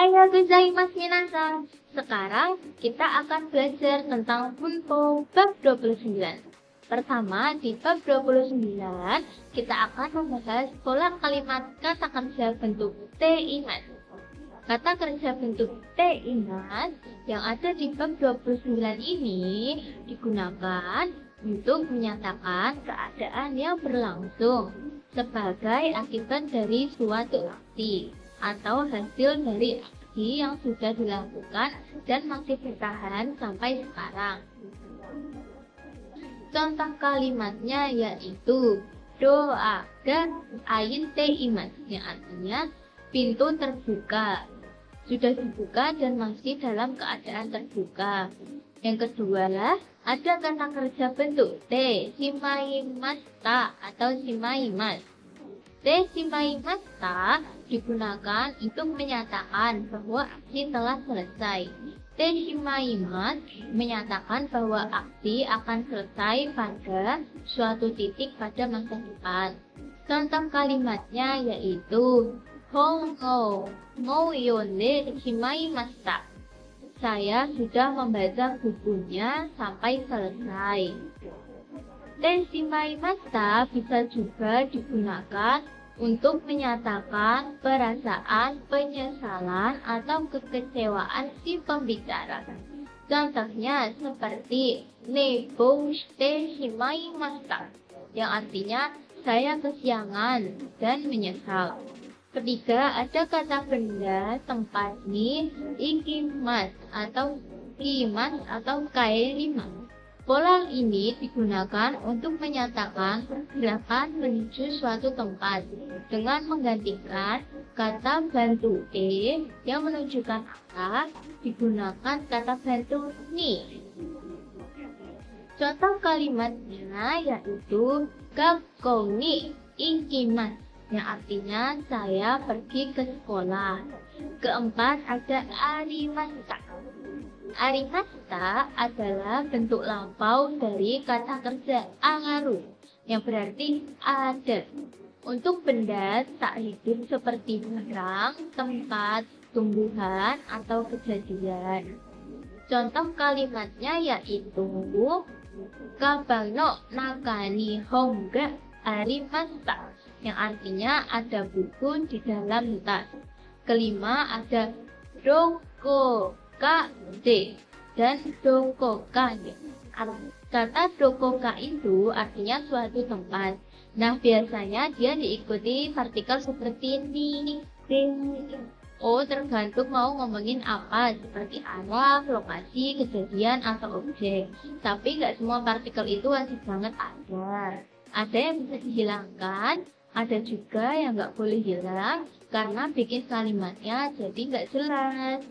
Ohayou gozaimasu minasan. Sekarang kita akan belajar tentang Bunpo bab 29. Pertama, di bab 29, kita akan membahas pola kalimat kata kerja bentuk teimas. Kata kerja bentuk teimas yang ada di bab 29 ini digunakan untuk menyatakan keadaan yang berlangsung sebagai akibat dari suatu aksi atau hasil dari aksi yang sudah dilakukan dan masih bertahan sampai sekarang. Contoh kalimatnya yaitu doa dan ain teimas yang artinya pintu terbuka, sudah dibuka dan masih dalam keadaan terbuka. Yang kedua, ada kata kerja bentuk te shimaimashita atau shimaimas. Te shimaimashita digunakan untuk menyatakan bahwa aksi telah selesai. Te shimaimas menyatakan bahwa aksi akan selesai pada suatu titik pada masa depan. Contoh kalimatnya yaitu Hongo mo yonde shimaimashita. Saya sudah membaca bukunya sampai selesai. Te shimaimashita bisa juga digunakan untuk menyatakan perasaan penyesalan atau kekecewaan si pembicara. Contohnya seperti nebo shite shimaimashita yang artinya saya kesiangan dan menyesal. Ketiga, ada kata benda tempat ni ikimas atau kimas atau kaerimas. Pola ini digunakan untuk menyatakan pergerakan menuju suatu tempat dengan menggantikan kata bantu e yang menunjukkan arah digunakan kata bantu ni. Contoh kalimatnya yaitu gakkou ni ikimas yang artinya saya pergi ke sekolah. Keempat, ada arimashita. Arimashita adalah bentuk lampau dari kata kerja angaru yang berarti ada untuk benda tak hidup seperti barang, tempat, tumbuhan, atau kejadian. Contoh kalimatnya yaitu kabang no nakani honga arimashita yang artinya ada buku di dalam tas. Kelima, ada dokoka de dan dokoka de. Kata dokoka itu artinya suatu tempat. Nah, biasanya dia diikuti partikel seperti ni, oh, tergantung mau ngomongin apa, seperti arah, lokasi, kejadian, atau objek. Tapi nggak semua partikel itu wajib banget ada. Ada yang bisa dihilangkan, ada juga yang nggak boleh hilang karena bikin kalimatnya jadi nggak jelas.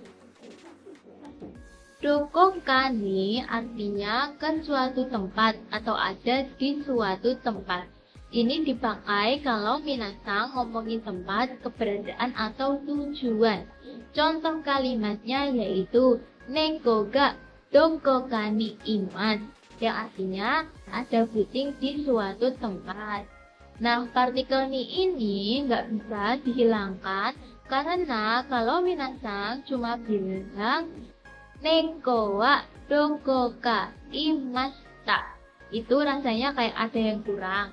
Dokokani artinya ke suatu tempat atau ada di suatu tempat. Ini dipakai kalau minasang ngomongin tempat, keberadaan, atau tujuan. Contoh kalimatnya yaitu neko ga dokokani imas yang artinya ada kucing di suatu tempat. Nah, partikel ni ini nggak bisa dihilangkan karena kalau minasang cuma bilang neko wa dokoka imashita, itu rasanya kayak ada yang kurang.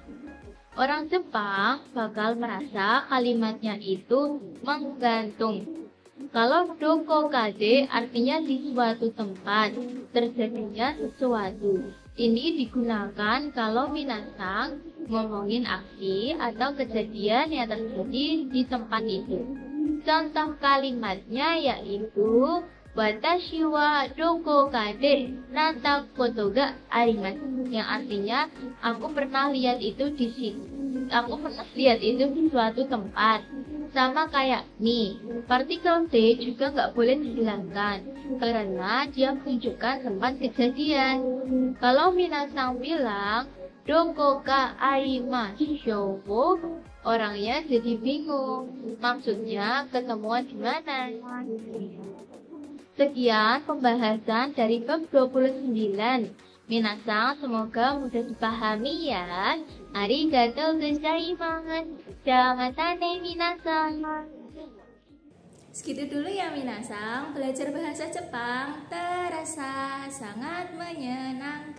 Orang Jepang bakal merasa kalimatnya itu menggantung. Kalau dokokade artinya di suatu tempat, terjadinya sesuatu. Ini digunakan kalau minasang ngomongin aksi atau kejadian yang terjadi di tempat itu. Contoh kalimatnya yaitu watashi wa dokokade nata koto ga arimasu yang artinya aku pernah lihat itu di sini. Aku pernah lihat itu di suatu tempat. Sama kayak nih, partikel D juga nggak boleh dihilangkan karena dia menunjukkan tempat kejadian. Kalau minasang bilang dokoka arimasho, orangnya jadi bingung. Maksudnya ketemuan di mana? Sekian pembahasan dari bab 29. Minasang semoga mudah dipahami ya. Arigatou gozaimasu. Mata ne minasang. Segitu dulu ya minasang, belajar bahasa Jepang terasa sangat menyenangkan.